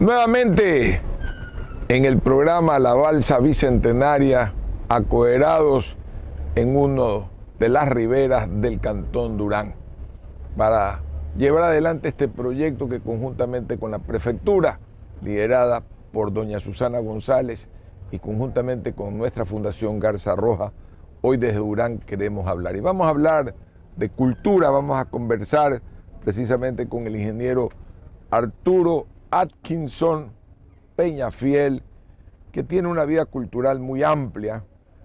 Nuevamente en el programa La Balsa Bicentenaria, acoerados en uno de las riberas del Cantón Durán, para llevar adelante este proyecto que conjuntamente con la prefectura, liderada por doña Susana González y conjuntamente con nuestra Fundación Garza Roja, hoy desde Durán queremos hablar. Y vamos a hablar de cultura, vamos a conversar precisamente con el ingeniero Arturo Atkinson Peñafiel, que tiene una vida cultural muy amplia,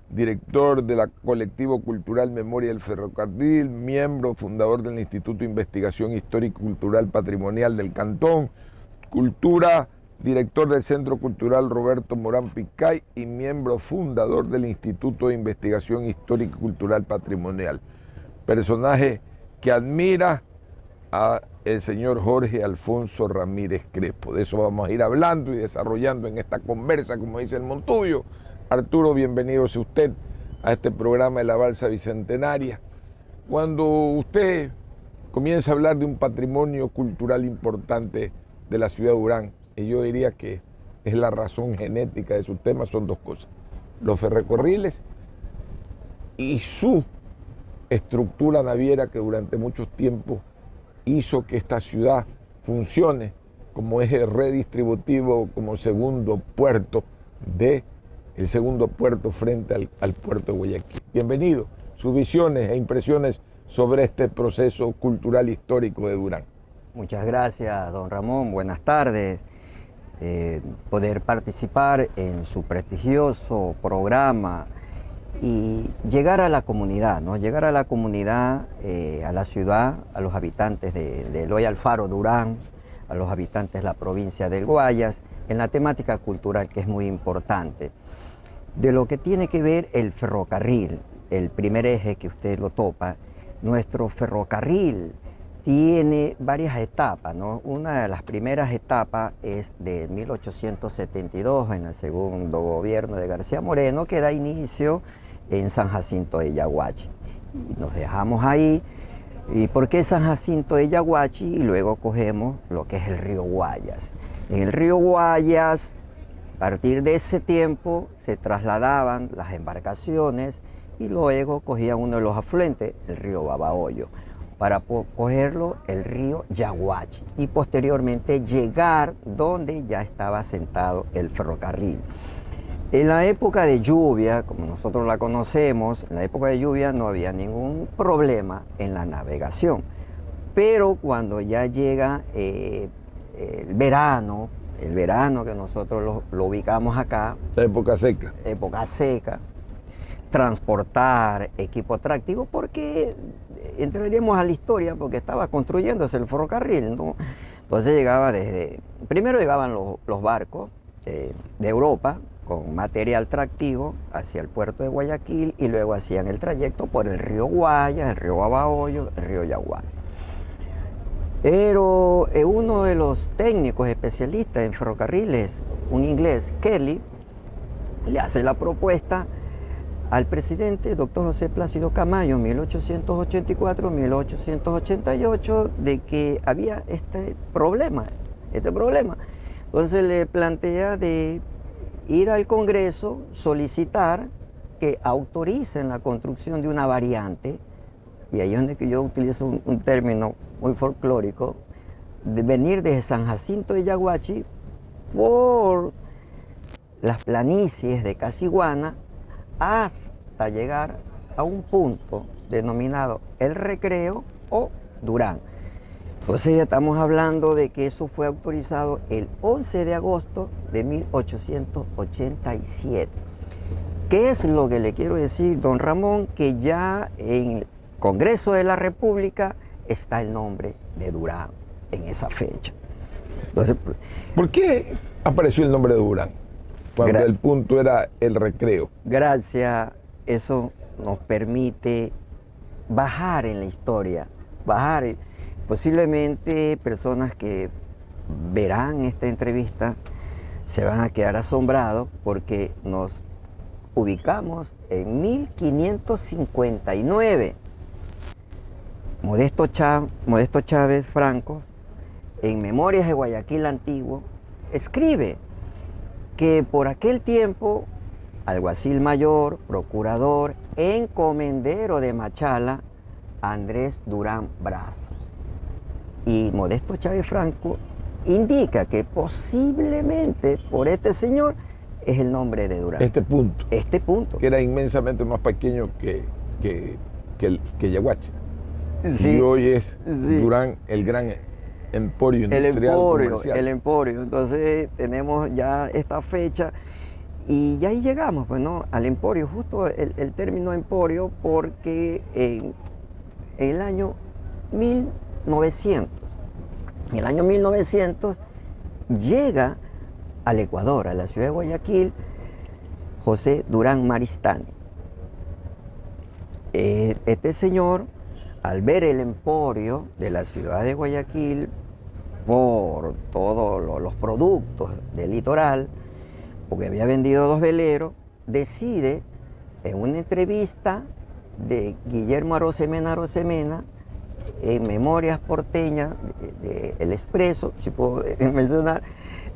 director de la Colectivo Cultural Memoria del Ferrocarril, miembro fundador del Instituto de Investigación Histórica y Cultural Patrimonial del Cantón, Cultura, director del Centro Cultural Roberto Morán Picay y miembro fundador del Instituto de Investigación Histórica y Cultural Patrimonial. Personaje que admira a el señor Jorge Alfonso Ramírez Crespo. De eso vamos a ir hablando y desarrollando en esta conversa, como dice el Montuyo. Arturo, bienvenido sea usted a este programa de la Balsa Bicentenaria. Cuando usted comienza a hablar de un patrimonio cultural importante de la ciudad de Durán, y yo diría que es la razón genética de su tema, son dos cosas: los ferrocarriles y su estructura naviera, que durante mucho tiempo hizo que esta ciudad funcione como eje redistributivo, como segundo puerto frente al puerto de Guayaquil. Bienvenido, sus visiones e impresiones sobre este proceso cultural histórico de Durán. Muchas gracias, don Ramón, buenas tardes. Poder participar en su prestigioso programa y llegar a la comunidad, ¿no? Llegar a la comunidad, a la ciudad, a los habitantes de Eloy Alfaro, Durán, a los habitantes de la provincia del Guayas, en la temática cultural, que es muy importante. De lo que tiene que ver el ferrocarril, el primer eje que usted lo topa, nuestro ferrocarril tiene varias etapas, ¿no? Una de las primeras etapas es de 1872, en el segundo gobierno de García Moreno, que da inicio en San Jacinto de Yaguachi. Nos dejamos ahí. ¿Y por qué San Jacinto de Yaguachi? Y luego cogemos lo que es el río Guayas. En el río Guayas, a partir de ese tiempo, se trasladaban las embarcaciones y luego cogían uno de los afluentes, el río Babahoyo, para cogerlo el río Yaguachi y posteriormente llegar donde ya estaba asentado el ferrocarril. En la época de lluvia, como nosotros la conocemos, en la época de lluvia no había ningún problema en la navegación, pero cuando ya llega el verano que nosotros lo ubicamos acá, Época seca, transportar equipo atractivo, porque entraríamos a la historia, porque estaba construyéndose el ferrocarril, ¿no? Entonces primero llegaban los barcos de Europa con material tractivo hacia el puerto de Guayaquil y luego hacían el trayecto por el río Guayas, el río Babahoyo, el río Yaguachi. Pero uno de los técnicos especialistas en ferrocarriles, un inglés, Kelly, le hace la propuesta al presidente, doctor José Plácido Camayo, en 1884-1888, de que había este problema. Entonces le plantea de ir al Congreso, solicitar que autoricen la construcción de una variante, y ahí es donde yo utilizo un término muy folclórico, de venir desde San Jacinto de Yaguachi por las planicies de Casiguana hasta llegar a un punto denominado El Recreo o Durán. Entonces ya estamos hablando de que eso fue autorizado el 11 de agosto de 1887. ¿Qué es lo que le quiero decir, don Ramón? Que ya en el Congreso de la República está el nombre de Durán en esa fecha. Entonces, ¿por qué apareció el nombre de Durán cuando el punto era El Recreo? Gracias, eso nos permite bajar en la historia, posiblemente personas que verán esta entrevista se van a quedar asombrados porque nos ubicamos en 1559. Modesto Chávez Franco, en Memorias de Guayaquil Antiguo, escribe que por aquel tiempo, alguacil mayor, procurador, encomendero de Machala, Andrés Durán Braz. Y Modesto Chávez Franco indica que posiblemente por este señor es el nombre de Durán. Este punto. Este punto. Que era inmensamente más pequeño que Yaguache. Sí, y hoy es sí. Durán el gran emporio industrial comercial. El emporio. Entonces tenemos ya esta fecha y ahí llegamos, pues, ¿no? Al emporio, justo el término emporio, porque en el año 1900, llega al Ecuador, a la ciudad de Guayaquil, José Durán Maristany. Este señor, al ver el emporio de la ciudad de Guayaquil por todos los productos del litoral, porque había vendido 2 veleros, decide en una entrevista de Guillermo Arosemena en Memorias Porteñas de El Expreso, si puedo mencionar,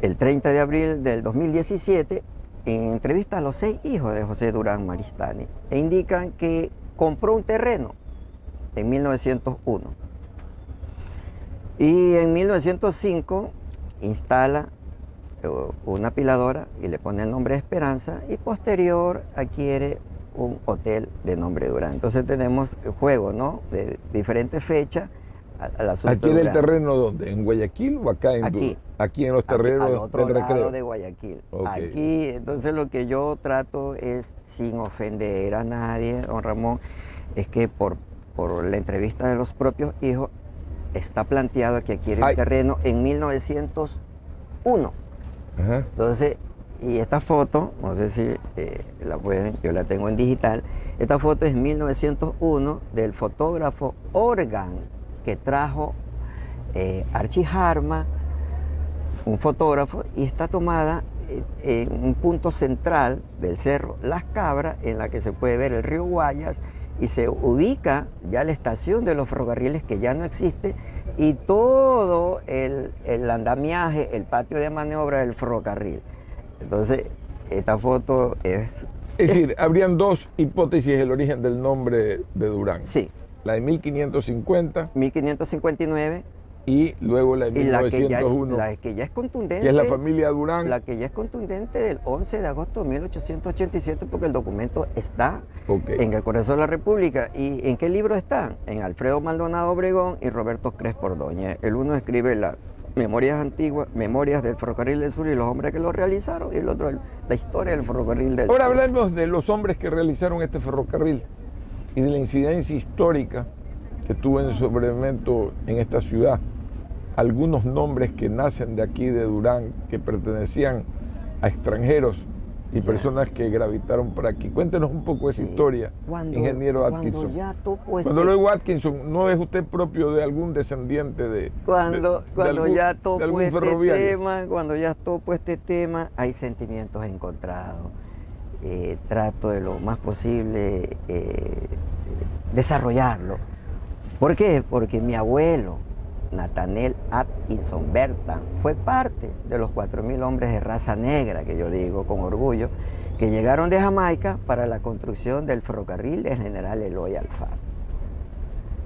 el 30 de abril del 2017, entrevista a los 6 hijos de José Durán Maristany e indican que compró un terreno en 1901 y en 1905 instala una apiladora y le pone el nombre de Esperanza, y posterior adquiere un hotel de nombre Durán. Entonces tenemos juego, ¿no?, de diferentes fechas al asunto. ¿Adquiere el terreno dónde? ¿En Guayaquil o acá en Aquí. Aquí en los terrenos al otro del Recreo? lado de Guayaquil. Okay. Aquí, entonces lo que yo trato es, sin ofender a nadie, don Ramón, es que por la entrevista de los propios hijos está planteado que adquiere un terreno en 1901. Ajá. Entonces, y esta foto, no sé si la pueden, yo la tengo en digital, esta foto es 1901 del fotógrafo Organ, que trajo Archie Harma, un fotógrafo, y está tomada en un punto central del cerro Las Cabras, en la que se puede ver el río Guayas, y se ubica ya la estación de los ferrocarriles, que ya no existe, y todo el andamiaje, el patio de maniobra del ferrocarril. Entonces, esta foto es... Es decir, habrían 2 hipótesis del origen del nombre de Durán. Sí. La de 1550. 1559. Y luego la de 1901. La que ya es contundente. Que es la familia Durán. La que ya es contundente del 11 de agosto de 1887, porque el documento está en el Congreso de la República. ¿Y en qué libro está? En Alfredo Maldonado Obregón y Roberto Crespo Ordóñez. El uno escribe las memorias antiguas, memorias del ferrocarril del sur y los hombres que lo realizaron, y el otro la historia del ferrocarril del sur. Ahora hablemos de los hombres que realizaron este ferrocarril y de la incidencia histórica que tuvo en su momento en esta ciudad. Algunos nombres que nacen de aquí, de Durán, que pertenecían a extranjeros y personas que gravitaron por aquí. Cuéntenos un poco esa historia, ingeniero Atkinson. Cuando lo digo Atkinson, ¿no es usted propio de algún descendiente de ya topo este tema, hay sentimientos encontrados. Trato de lo más posible desarrollarlo. ¿Por qué? Porque mi abuelo, Nathaniel Atkinson Bertan, fue parte de los 4.000 hombres de raza negra, que yo digo con orgullo, que llegaron de Jamaica para la construcción del ferrocarril del general Eloy Alfaro.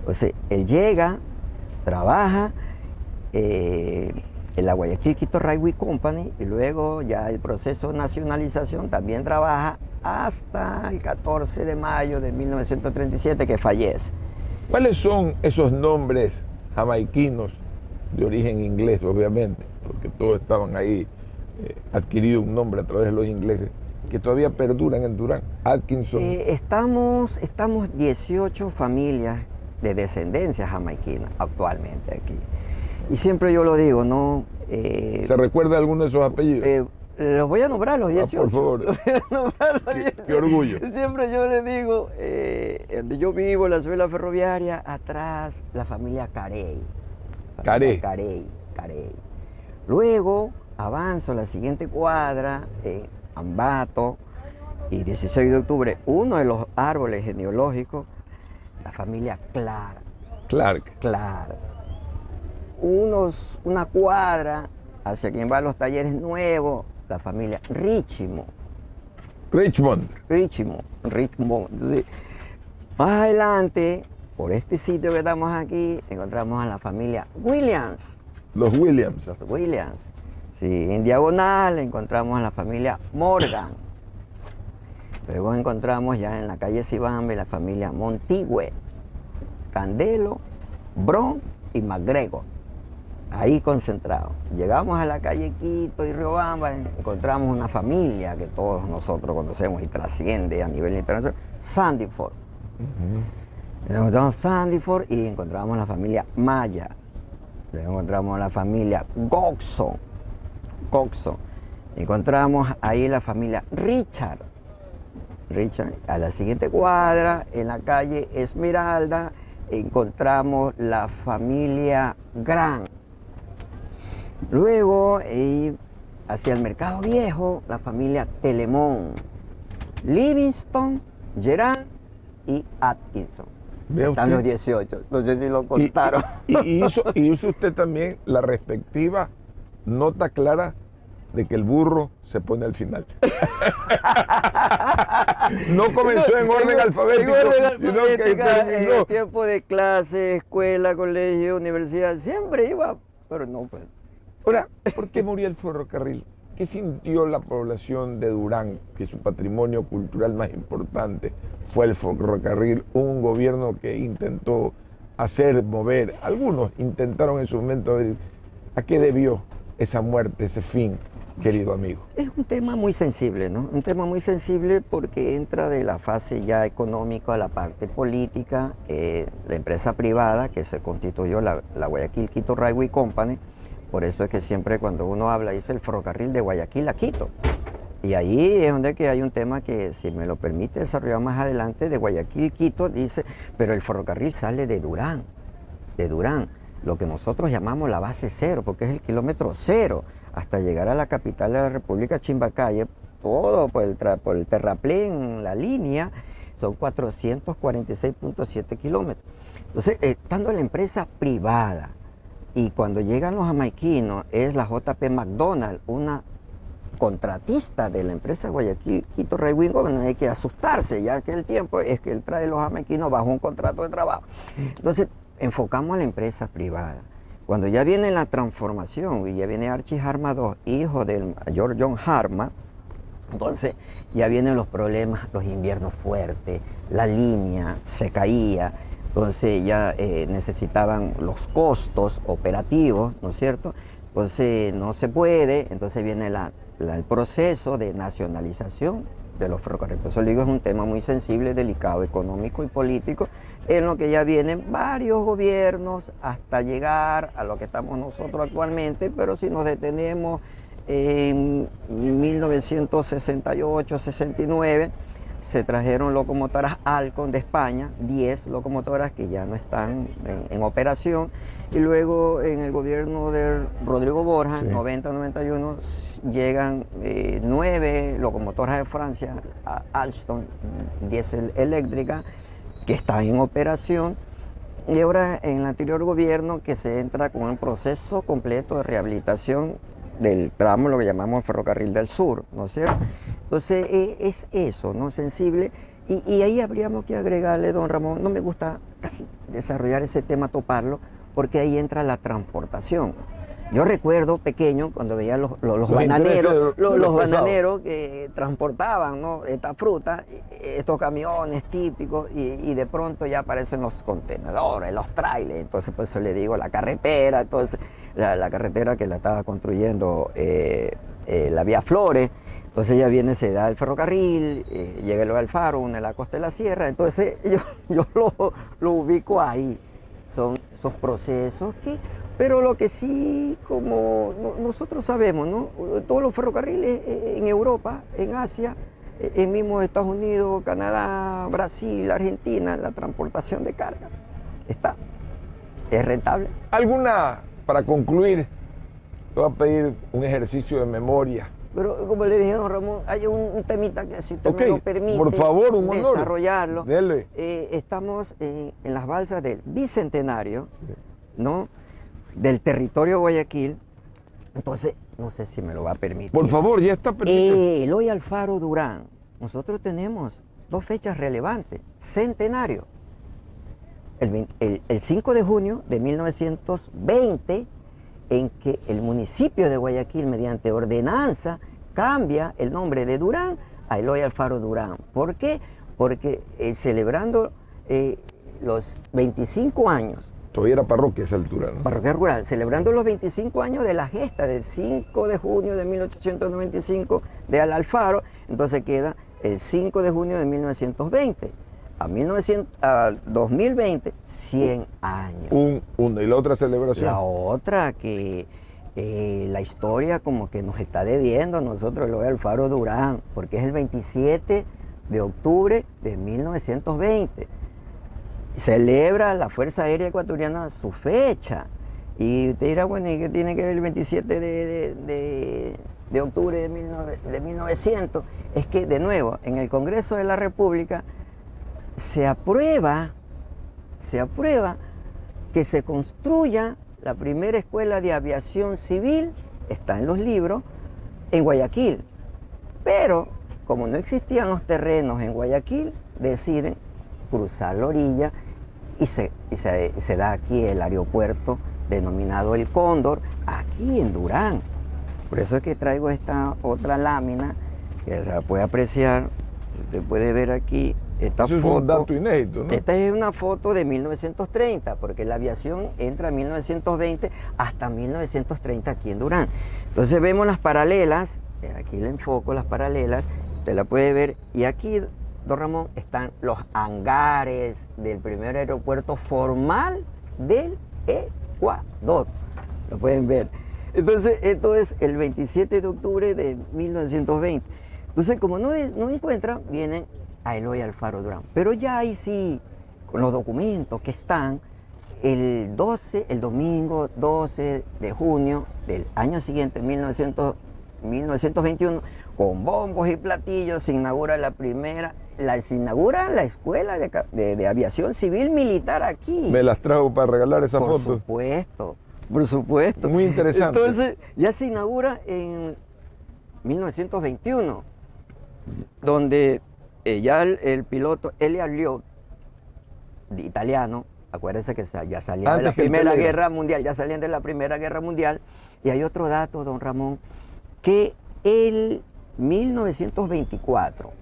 Entonces, él llega, trabaja en la Guayaquil Quito Railway Company, y luego ya el proceso de nacionalización también trabaja hasta el 14 de mayo de 1937, que fallece. ¿Cuáles son esos nombres jamaiquinos de origen inglés, obviamente, porque todos estaban ahí, adquirido un nombre a través de los ingleses, que todavía perduran en Durán? Atkinson. Estamos 18 familias de descendencia jamaiquina actualmente aquí. Y siempre yo lo digo, ¿no? ¿Se recuerda alguno de esos apellidos? Los voy a nombrar, los 18. Por favor. Qué orgullo. Siempre yo les digo, donde yo vivo, la escuela ferroviaria, atrás la familia Carey. Carey. Luego avanzo a la siguiente cuadra, Ambato, y 16 de octubre, uno de los árboles genealógicos, la familia Clark. Clark. Una cuadra hacia quien va a los talleres nuevos, la familia Richmond. Richmond. Richmond, sí. Más adelante, por este sitio que estamos aquí, encontramos a la familia Williams. Los Williams. Los Williams. Sí, en diagonal encontramos a la familia Morgan. Luego encontramos ya en la calle Cibambe la familia Montigüe, Candelo, Bron y MacGregor. Ahí concentrados. Llegamos a la calle Quito y Riobamba, encontramos una familia que todos nosotros conocemos y trasciende a nivel internacional, Sandyford. Encontramos Sandyford y encontramos la familia Maya. Luego encontramos la familia Goxon. Encontramos ahí la familia Richard. A la siguiente cuadra, en la calle Esmeralda, encontramos la familia Gran. Luego, hacia el Mercado Viejo, la familia Telemón, Livingston, Gerard y Atkinson. Están los 18, no sé si lo contaron. Y hizo usted también la respectiva nota clara de que el burro se pone al final. No comenzó en orden alfabético, sino que terminó. En tiempo de clase, escuela, colegio, universidad, siempre iba, pero no pues. Ahora, ¿por qué murió el ferrocarril? ¿Qué sintió la población de Durán, que su patrimonio cultural más importante fue el ferrocarril? Un gobierno que intentó mover, algunos intentaron en su momento ver a qué debió esa muerte, ese fin, querido amigo. Es un tema muy sensible, ¿no? Un tema muy sensible porque entra de la fase ya económica a la parte política. La empresa privada que se constituyó, la Guayaquil Quito Railway Company. Por eso es que siempre cuando uno habla dice el ferrocarril de Guayaquil a Quito. Y ahí es donde que hay un tema que, si me lo permite desarrollar más adelante, de Guayaquil Quito, dice, pero el ferrocarril sale de Durán, lo que nosotros llamamos la base cero, porque es el kilómetro cero, hasta llegar a la capital de la República, Chimbacalle, todo por el terraplén, la línea, son 446.7 kilómetros. Entonces, estando la empresa privada, y cuando llegan los jamaiquinos, es la JP McDonald, una contratista de la empresa Guayaquil Quito Railway Company, no hay que asustarse, ya que el tiempo es que él trae los jamaiquinos bajo un contrato de trabajo. Entonces, enfocamos a la empresa privada. Cuando ya viene la transformación y ya viene Archie Harma II, hijo del mayor John Harma, entonces ya vienen los problemas, los inviernos fuertes, la línea se caía, entonces ya necesitaban los costos operativos, ¿no es cierto? Entonces no se puede, entonces viene el proceso de nacionalización de los ferrocarriles. Por eso le digo, es un tema muy sensible, delicado, económico y político, en lo que ya vienen varios gobiernos hasta llegar a lo que estamos nosotros actualmente, pero si nos detenemos en 1968-69, se trajeron locomotoras Alcon de España, 10 locomotoras que ya no están en operación, y luego en el gobierno de Rodrigo Borja, 90-91, llegan 9 locomotoras de Francia, Alstom, diésel eléctrica, que están en operación, y ahora en el anterior gobierno que se entra con un proceso completo de rehabilitación del tramo, lo que llamamos Ferrocarril del Sur, ¿no es cierto? Entonces es eso, ¿no? Sensible, y ahí habríamos que agregarle, don Ramón, no me gusta casi desarrollar ese tema, toparlo, porque ahí entra la transportación. Yo recuerdo pequeño cuando veía los bananeros que transportaban, ¿no?, esta fruta, estos camiones típicos, y de pronto ya aparecen los contenedores, los trailers. Entonces, por eso le digo, la carretera, entonces la carretera que la estaba construyendo la vía Flores. Entonces ya viene, se da el ferrocarril, llega el Alfaro, une la costa de la sierra. Entonces yo lo ubico ahí. Son esos procesos que... Pero lo que sí, como nosotros sabemos, ¿no?, todos los ferrocarriles en Europa, en Asia, en mismo Estados Unidos, Canadá, Brasil, Argentina, la transportación de carga es rentable. Para concluir, te voy a pedir un ejercicio de memoria. Pero como le dije, don Ramón, hay un temita que, si usted me lo permite, por favor, un honor, desarrollarlo. Dele. Estamos en las balsas del Bicentenario, ¿no?, del territorio de Guayaquil. Entonces, no sé si me lo va a permitir. Por favor, ya está permitido. Eloy Alfaro Durán, nosotros tenemos dos fechas relevantes, centenario. El 5 de junio de 1920, en que el municipio de Guayaquil, mediante ordenanza, cambia el nombre de Durán a Eloy Alfaro Durán. ¿Por qué? Porque celebrando los 25 años. Todavía era parroquia a esa altura, ¿no? Parroquia rural, celebrando los 25 años de la gesta del 5 de junio de 1895 de Alfaro, entonces queda el 5 de junio de 1920. A 2020, 100 años. ¿Y la otra celebración? La otra que la historia como que nos está debiendo a nosotros, Eloy Alfaro Durán, porque es el 27 de octubre de 1920. Celebra la Fuerza Aérea Ecuatoriana su fecha. Y usted dirá, bueno, ¿y qué tiene que ver el 27 de octubre de 1900? Es que, de nuevo, en el Congreso de la República se aprueba que se construya la primera escuela de aviación civil, está en los libros, en Guayaquil. Pero, como no existían los terrenos en Guayaquil, deciden cruzar la orilla y se da aquí el aeropuerto denominado El Cóndor, aquí en Durán. Por eso es que traigo esta otra lámina, que se la puede apreciar, usted puede ver aquí esta Eso foto. es un dato inédito, ¿no? Esta es una foto de 1930, porque la aviación entra en 1920 hasta 1930 aquí en Durán. Entonces vemos las paralelas, aquí le enfoco las paralelas, usted la puede ver, y aquí, don Ramón, están los hangares del primer aeropuerto formal del Ecuador. Lo pueden ver. Entonces, esto es el 27 de octubre de 1920. Entonces, como no encuentran, vienen a Eloy Alfaro Durán. Pero ya ahí sí, con los documentos que están, el domingo 12 de junio del año siguiente, 1921, con bombos y platillos, se inaugura la escuela de aviación civil militar aquí. Me las trajo para regalar esa Por foto. supuesto, por supuesto. Muy interesante. Entonces, ya se inaugura en 1921, donde ya el piloto Elia Liot, italiano, acuérdense que ya salían de la Primera Guerra Mundial, ya salían de la Primera Guerra Mundial, y hay otro dato, don Ramón, que el 1924,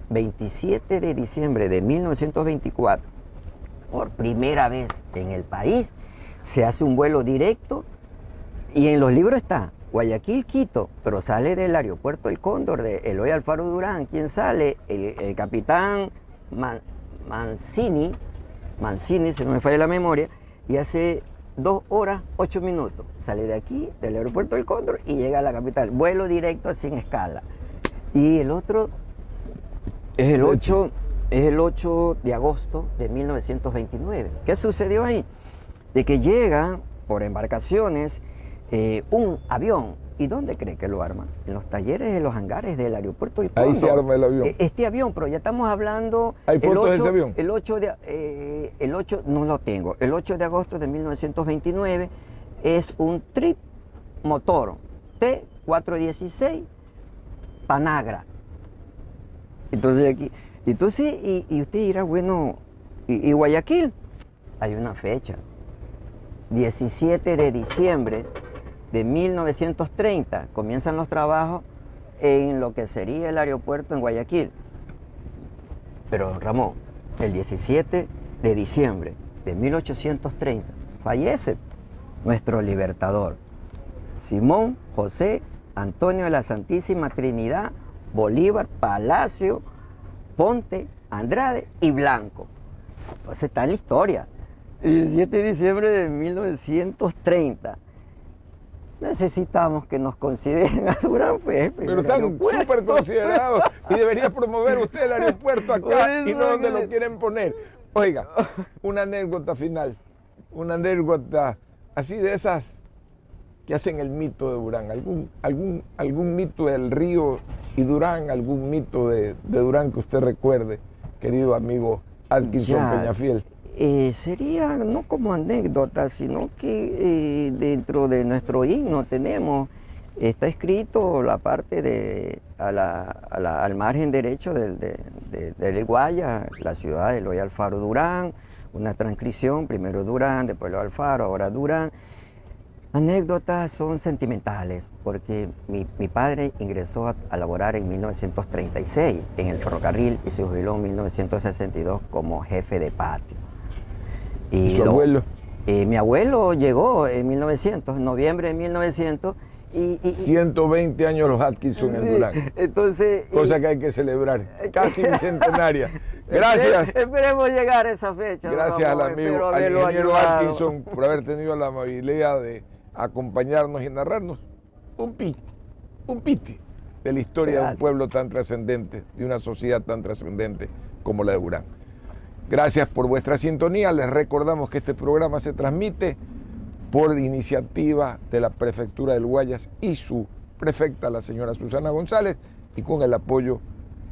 27 de diciembre de 1924, por primera vez en el país, se hace un vuelo directo, y en los libros está Guayaquil-Quito, pero sale del aeropuerto El Cóndor de Eloy Alfaro Durán. ¿Quién sale? El capitán Mancini, si no me falla la memoria, y hace 2 horas 8 minutos. Sale de aquí, del aeropuerto El Cóndor, y llega a la capital. Vuelo directo sin escala. Y el otro es el 8 de agosto de 1929. ¿Qué sucedió ahí? De que llega por embarcaciones un avión. ¿Y dónde cree que lo arman? En los talleres de los hangares del aeropuerto El Cóndor. Ahí se arma el avión. Este avión, pero ya estamos hablando... ¿Hay fotos de ese avión? El 8 no lo tengo. El 8 de agosto de 1929 es un trip motor T416 Panagra. Entonces aquí... Entonces, y usted dirá, bueno, ¿y Guayaquil? Hay una fecha. 17 de diciembre de 1930 comienzan los trabajos en lo que sería el aeropuerto en Guayaquil. Pero Ramón, el 17 de diciembre de 1830 fallece nuestro libertador, Simón José Antonio de la Santísima Trinidad Bolívar Palacio Ponte Andrade y Blanco. Entonces está en la historia. El 17 de diciembre de 1930. Necesitamos que nos consideren a Durán, pues. Pero están súper considerados y debería promover usted el aeropuerto acá y no donde lo quieren poner. Oiga, una anécdota final, una anécdota así de esas que hacen el mito de Durán. ¿Algún mito del río y Durán, algún mito de Durán que usted recuerde, querido amigo Atkinson Peñafiel? Sería no como anécdota, sino que dentro de nuestro himno tenemos, está escrito la parte al margen derecho del Guayas, la ciudad de Eloy Alfaro Durán, una transcripción, primero Durán, después Eloy Alfaro, ahora Durán. Anécdotas son sentimentales, porque mi padre ingresó a laborar en 1936 en el ferrocarril y se jubiló en 1962 como jefe de patio. ¿Y su abuelo? Mi abuelo llegó en 1900, en noviembre de 1900. 120 años los Atkinson en Durán. Entonces, cosa que hay que celebrar, casi bicentenaria. Gracias. Esperemos llegar a esa fecha. Gracias al amigo, al ingeniero Atkinson por haber tenido la amabilidad de acompañarnos y narrarnos un piti de la historia de un pueblo tan trascendente, de una sociedad tan trascendente como la de Durán. Gracias por vuestra sintonía. Les recordamos que este programa se transmite por iniciativa de la Prefectura del Guayas y su prefecta, la señora Susana González, y con el apoyo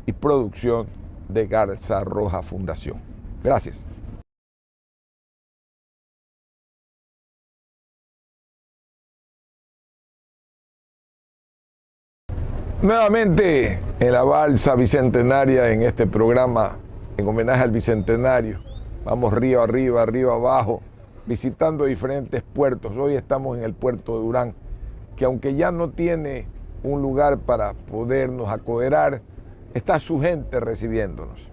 y producción de Garza Roja Fundación. Gracias. Nuevamente en la balsa bicentenaria, en este programa en homenaje al bicentenario. Vamos río arriba, río abajo, visitando diferentes puertos. Hoy estamos en el puerto de Durán, que aunque ya no tiene un lugar para podernos acoderar, está su gente recibiéndonos.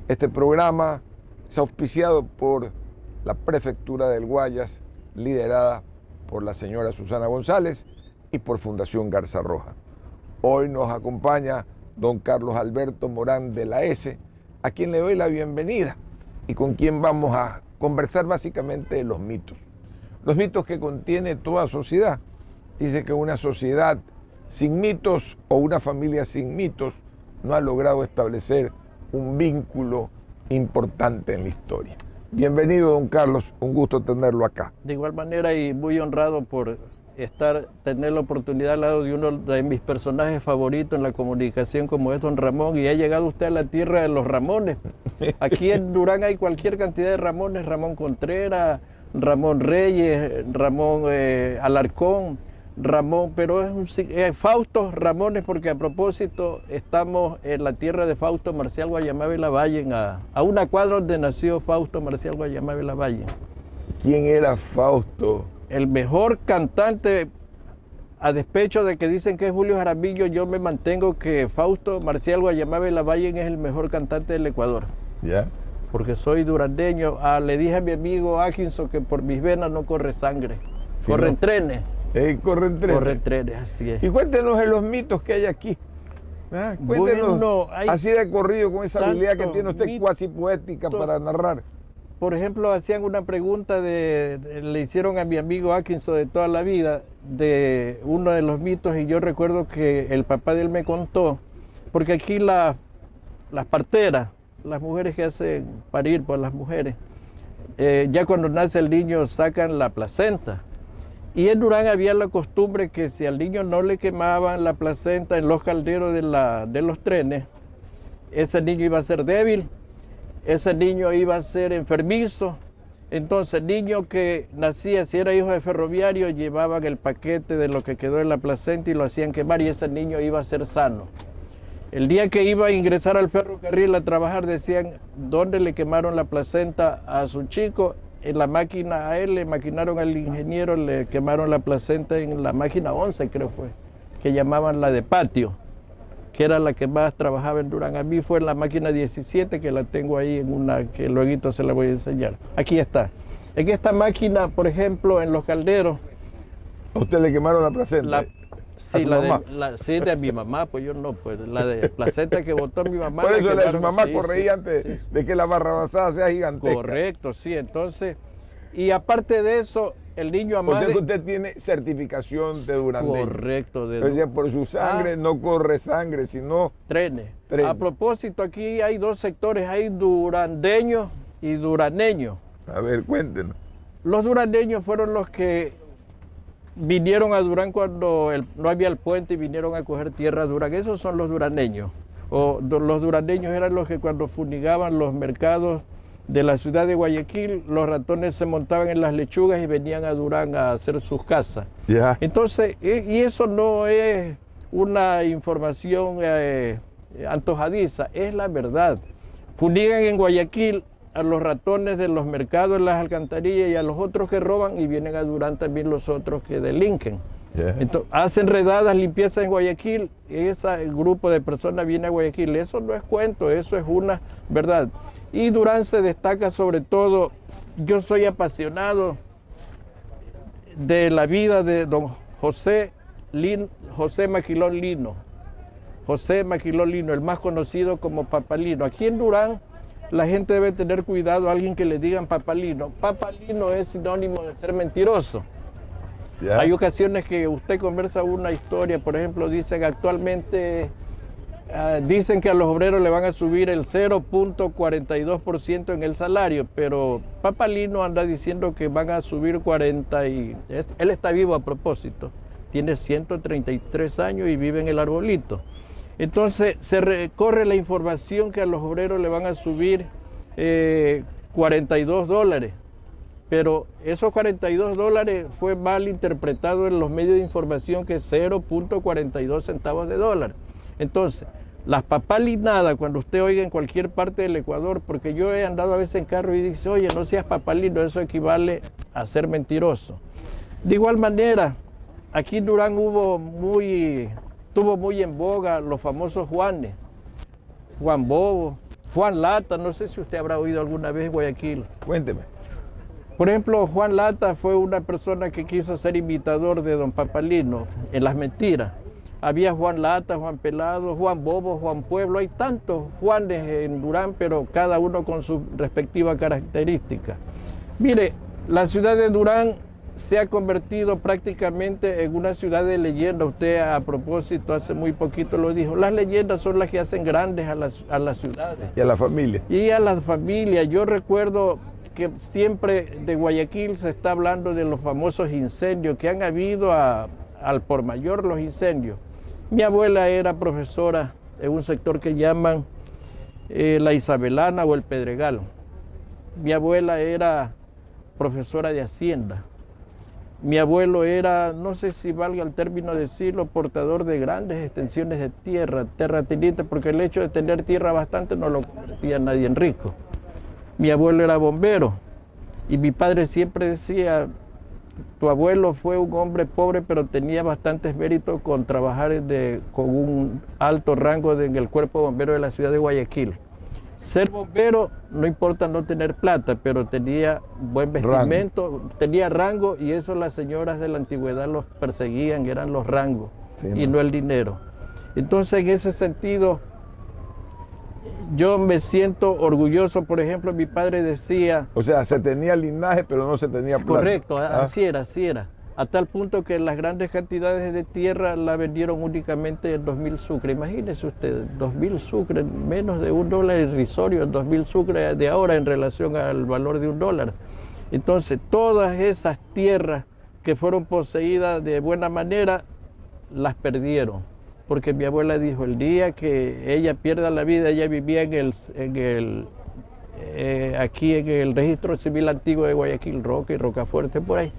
Este programa es auspiciado por la Prefectura del Guayas, liderada por la señora Susana González y por Fundación Garza Roja. Hoy nos acompaña don Carlos Alberto Morán de la S, a quien le doy la bienvenida y con quien vamos a conversar básicamente de los mitos. Los mitos que contiene toda sociedad. Dice que una sociedad sin mitos o una familia sin mitos no ha logrado establecer un vínculo importante en la historia. Bienvenido, don Carlos, un gusto tenerlo acá. De igual manera y muy honrado por tener la oportunidad al lado de uno de mis personajes favoritos en la comunicación como es don Ramón, y ha llegado usted a la tierra de los Ramones. Aquí en Durán hay cualquier cantidad de Ramones, Ramón Contreras, Ramón Reyes, Ramón Alarcón, Ramón, pero es Fausto Ramones, porque a propósito estamos en la tierra de Fausto Marcial Guayamabe Lavalle, a una cuadra donde nació Fausto Marcial Guayamabe Lavalle. ¿Quién era Fausto? El mejor cantante, a despecho de que dicen que es Julio Jaramillo, yo me mantengo que Fausto Marcial Guayamabe Lavalle es el mejor cantante del Ecuador. ¿Ya? Porque soy durandeño. Le dije a mi amigo Atkinson que por mis venas no corre sangre, sí, corren trenes. Corren trenes. Corren trenes, así es. Y cuéntenos de los mitos que hay aquí. Cuéntenos, bueno, así de corrido, con esa habilidad que tiene usted cuasi poética para narrar. Por ejemplo, hacían una pregunta, le hicieron a mi amigo Atkinson de toda la vida, de uno de los mitos, y yo recuerdo que el papá de él me contó, porque aquí las parteras, las mujeres que hacen parir por las mujeres, ya cuando nace el niño sacan la placenta. Y en Durán había la costumbre que si al niño no le quemaban la placenta en los calderos de los trenes, ese niño iba a ser débil, ese niño iba a ser enfermizo. Entonces el niño que nacía, si era hijo de ferroviario, llevaban el paquete de lo que quedó en la placenta y lo hacían quemar, y ese niño iba a ser sano. El día que iba a ingresar al ferrocarril a trabajar, decían dónde le quemaron la placenta a su chico. En la máquina, a él le maquinaron al ingeniero, le quemaron la placenta en la máquina 11, creo fue, que llamaban la de patio, que era la que más trabajaba en Durán. A mí fue en la máquina 17, que la tengo ahí en una, que luego se la voy a enseñar. Aquí está. En esta máquina, por ejemplo, en los calderos. ¿A usted le quemaron la placenta? Sí, sí, de mi mamá, pues yo no, pues la de placenta que botó mi mamá. Por eso la de su mamá corría antes de que la barrabasada sea gigantesca. Correcto, sí, entonces, y aparte de eso, el niño amado. O sea que usted tiene certificación de durandeño. Correcto. O sea, por su sangre no corre sangre, sino trenes. A propósito, aquí hay dos sectores, hay durandeños y duraneños. A ver, cuéntenos. Los durandeños fueron los que vinieron a Durán cuando no había el puente y vinieron a coger tierra a Durán. Esos son los duraneños. Los duraneños eran los que cuando fumigaban los mercados de la ciudad de Guayaquil, los ratones se montaban en las lechugas y venían a Durán a hacer sus casas. Ya. Entonces, y eso no es una información antojadiza, es la verdad. Fumigan en Guayaquil a los ratones de los mercados, en las alcantarillas y a los otros que roban, y vienen a Durán también los otros que delinquen. Yeah. Entonces, hacen redadas, limpiezas en Guayaquil, ese grupo de personas viene a Guayaquil. Eso no es cuento, eso es una verdad. Y Durán se destaca sobre todo, yo soy apasionado de la vida de don José Maquilón Lino. José Maquilón Lino, el más conocido como Papalino. Aquí en Durán la gente debe tener cuidado a alguien que le digan Papalino. Papalino es sinónimo de ser mentiroso. Ya. Hay ocasiones que usted conversa una historia, por ejemplo, dicen actualmente, dicen que a los obreros le van a subir el 0.42% en el salario, pero Papalino anda diciendo que van a subir 40 y... Él está vivo a propósito, tiene 133 años y vive en el Arbolito. Entonces se recorre la información que a los obreros le van a subir $42, pero esos $42 fue mal interpretado en los medios de información que 0.42 centavos de dólar. Entonces, las papalinadas, cuando usted oiga en cualquier parte del Ecuador, porque yo he andado a veces en carro y dice, oye, no seas papalino, eso equivale a ser mentiroso. De igual manera, aquí en Durán tuvo muy en boga los famosos Juanes, Juan Bobo, Juan Lata, no sé si usted habrá oído alguna vez en Guayaquil. Cuénteme. Por ejemplo, Juan Lata fue una persona que quiso ser imitador de don Papalino en las mentiras. Había Juan Lata, Juan Pelado, Juan Bobo, Juan Pueblo, hay tantos Juanes en Durán, pero cada uno con su respectiva característica. Mire, la ciudad de Durán se ha convertido prácticamente en una ciudad de leyenda. Usted a propósito hace muy poquito lo dijo, las leyendas son las que hacen grandes a las ciudades. Y a la familia. Y a las familias. Yo recuerdo que siempre de Guayaquil se está hablando de los famosos incendios que han habido al por mayor, los incendios. Mi abuela era profesora en un sector que llaman la Isabelana o el Pedregal. Mi abuela era profesora de Hacienda. Mi abuelo era, no sé si valga el término decirlo, portador de grandes extensiones de tierra, terrateniente, porque el hecho de tener tierra bastante no lo convertía a nadie en rico. Mi abuelo era bombero y mi padre siempre decía, tu abuelo fue un hombre pobre, pero tenía bastantes méritos con trabajar con un alto rango en el cuerpo bombero de la ciudad de Guayaquil. Ser bombero no importa no tener plata, pero tenía buen vestimento, tenía rango, y eso las señoras de la antigüedad los perseguían, eran los rangos, sí, y no el dinero. Entonces, en ese sentido, yo me siento orgulloso. Por ejemplo, mi padre decía... O sea, se tenía linaje, pero no se tenía plata. Correcto, así era, así era. A tal punto que las grandes cantidades de tierra la vendieron únicamente en 2.000 sucres. Imagínese usted, 2.000 sucres, menos de $1 irrisorio, 2.000 sucres de ahora en relación al valor de $1. Entonces, todas esas tierras que fueron poseídas de buena manera, las perdieron. Porque mi abuela dijo, el día que ella pierda la vida, ella vivía aquí en el registro civil antiguo de Guayaquil, Roca y Rocafuerte, por ahí.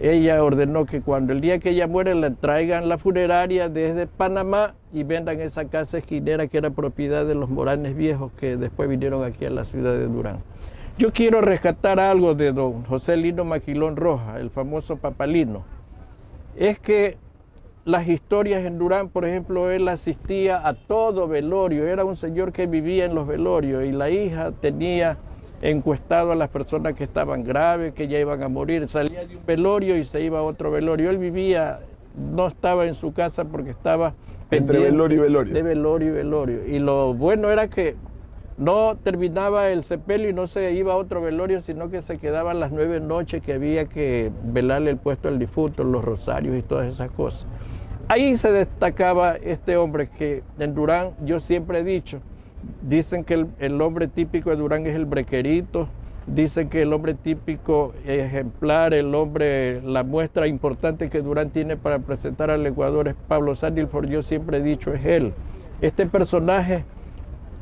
Ella ordenó que cuando el día que ella muere le traigan la funeraria desde Panamá y vendan esa casa esquinera que era propiedad de los Moranes viejos que después vinieron aquí a la ciudad de Durán. Yo quiero rescatar algo de don José Lino Maquilón Rojas, el famoso Papalino. Es que las historias en Durán, por ejemplo, él asistía a todo velorio, era un señor que vivía en los velorios y la hija tenía encuestado a las personas que estaban graves, que ya iban a morir. Salía de un velorio y se iba a otro velorio. Él vivía, no estaba en su casa porque estaba entre velorio y velorio. De velorio y velorio. Y lo bueno era que no terminaba el sepelio y no se iba a otro velorio, sino que se quedaban las 9 noches que había que velarle el puesto al difunto, los rosarios y todas esas cosas. Ahí se destacaba este hombre que en Durán, yo siempre he dicho, dicen que el hombre típico de Durán es el brequerito, dicen que el hombre típico ejemplar, la muestra importante que Durán tiene para presentar al Ecuador es Pablo Sandilford. Yo siempre he dicho, es él. Este personaje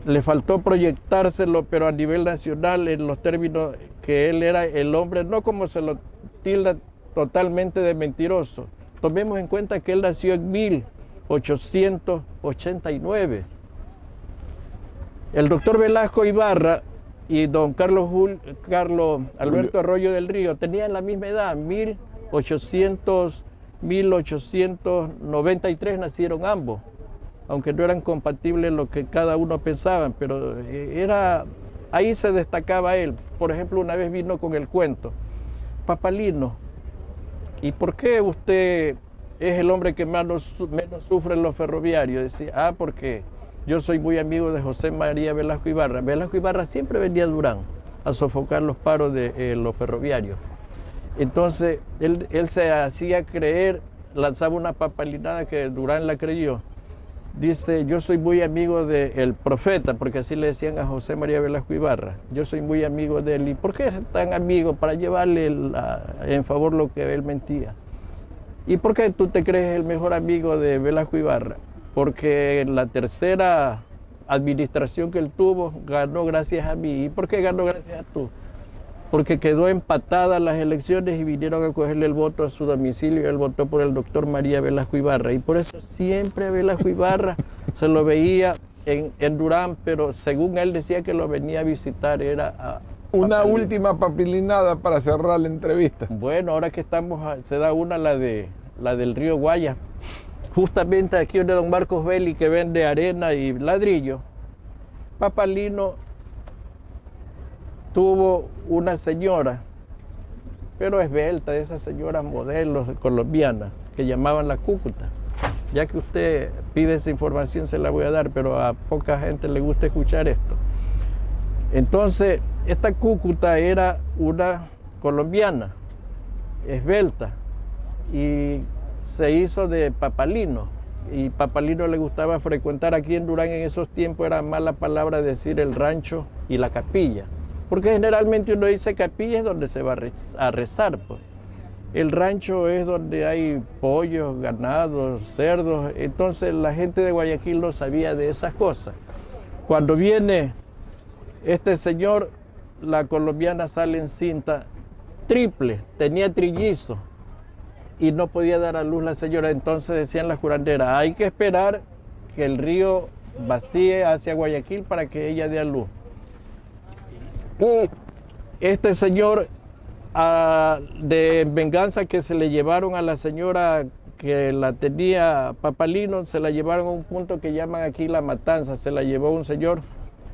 le faltó proyectárselo, pero a nivel nacional, en los términos que él era el hombre, no como se lo tilda totalmente de mentiroso. Tomemos en cuenta que él nació en 1889. El doctor Velasco Ibarra y don Carlos Alberto Arroyo del Río tenían la misma edad, 1893 nacieron ambos, aunque no eran compatibles lo que cada uno pensaba, pero ahí se destacaba él. Por ejemplo, una vez vino con el cuento: Papalino, ¿y por qué usted es el hombre que menos sufre en los ferroviarios? Decía, porque yo soy muy amigo de José María Velasco Ibarra. Velasco Ibarra siempre venía a Durán a sofocar los paros de los ferroviarios. Entonces, él se hacía creer, lanzaba una papalinada que Durán la creyó. Dice, yo soy muy amigo del profeta, porque así le decían a José María Velasco Ibarra. Yo soy muy amigo de él. ¿Y por qué es tan amigo? Para llevarle en favor lo que él mentía. ¿Y por qué tú te crees el mejor amigo de Velasco Ibarra? Porque la tercera administración que él tuvo ganó gracias a mí. ¿Y por qué ganó gracias a tú? Porque quedó empatada las elecciones y vinieron a cogerle el voto a su domicilio y él votó por el doctor María Velasco Ibarra. Y por eso siempre a Velasco Ibarra se lo veía en Durán, pero según él decía que lo venía a visitar era Una última papilinada para cerrar la entrevista. Bueno, ahora que se da la del río Guaya. Justamente aquí donde don Marcos Belli, que vende arena y ladrillo, Papalino tuvo una señora, pero esbelta, de esas señoras modelos colombianas, que llamaban la Cúcuta. Ya que usted pide esa información, se la voy a dar, pero a poca gente le gusta escuchar esto. Entonces, esta Cúcuta era una colombiana, esbelta, y se hizo de Papalino, y Papalino le gustaba frecuentar aquí en Durán. En esos tiempos era mala palabra decir el rancho y la capilla, porque generalmente uno dice capilla es donde se va a rezar, pues. El rancho es donde hay pollos, ganados, cerdos. Entonces la gente de Guayaquil no sabía de esas cosas. Cuando viene este señor, la colombiana sale encinta triple, tenía trillizos, y no podía dar a luz la señora. Entonces decían las curanderas, hay que esperar que el río vacíe hacia Guayaquil para que ella dé a luz. Y este señor, de venganza, que se le llevaron a la señora que la tenía Papalino, se la llevaron a un punto que llaman aquí La Matanza. Se la llevó un señor,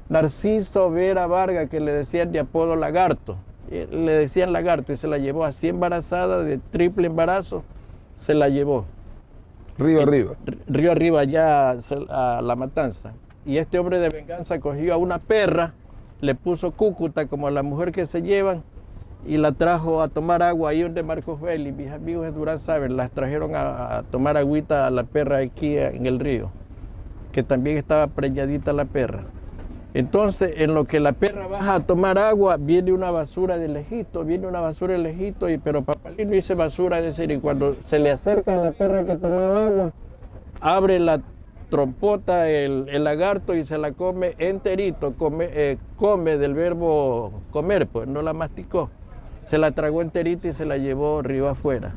Narciso Vera Vargas, que le decían de apodo Lagarto. Le decían Lagarto, y se la llevó así embarazada, de triple embarazo, se la llevó. Río arriba. Río arriba, allá a La Matanza. Y este hombre de venganza cogió a una perra, le puso Cúcuta, como a la mujer que se llevan, y la trajo a tomar agua ahí donde Marcos Belli. Mis amigos de Durán saben, las trajeron a tomar agüita a la perra aquí en el río, que también estaba preñadita la perra. Entonces, en lo que la perra baja a tomar agua, viene una basura de lejito, pero Papalino dice basura, es decir, y cuando se le acerca a la perra que tomaba agua, abre la trompota el lagarto y se la come enterito, come del verbo comer, pues no la masticó, se la tragó enterita y se la llevó río afuera.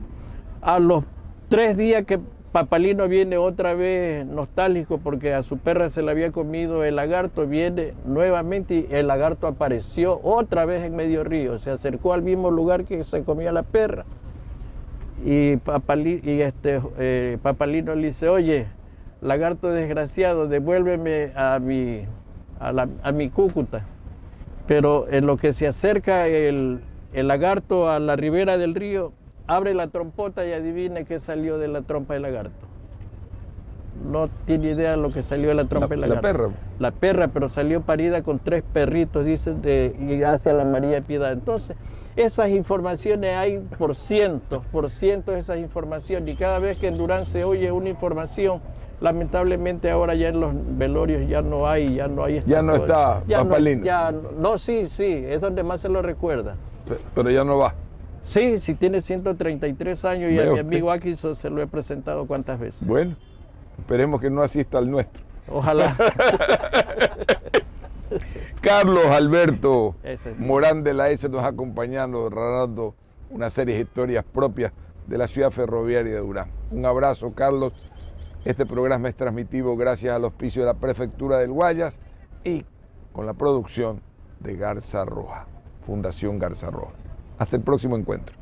A los 3 días que Papalino viene otra vez nostálgico porque a su perra se le había comido el lagarto, viene nuevamente y el lagarto apareció otra vez en medio río, se acercó al mismo lugar que se comía la perra. Y Papalino le dice, oye, lagarto desgraciado, devuélveme a mi Cúcuta. Pero en lo que se acerca el lagarto a la ribera del río, abre la trompota y adivine qué salió de la trompa del lagarto. No tiene idea de lo que salió de la trompa del lagarto. La perra. La perra, pero salió parida con 3 perritos, dicen, y hacia la María Piedad. Entonces, esas informaciones hay por cientos esas informaciones. Y cada vez que en Durán se oye una información, lamentablemente ahora ya en los velorios ya no hay. Ya no está Papalino. Sí, es donde más se lo recuerda. Pero ya no va. Sí, tiene 133 años y a mi amigo Atkinson se lo he presentado cuántas veces. Bueno, esperemos que no asista al nuestro. Ojalá. Carlos Alberto Ese es. Morán de la S nos acompañando, narrando una serie de historias propias de la ciudad ferroviaria de Durán. Un abrazo, Carlos. Este programa es transmitido gracias al auspicio de la Prefectura del Guayas y con la producción de Garza Roja, Fundación Garza Roja. Hasta el próximo encuentro.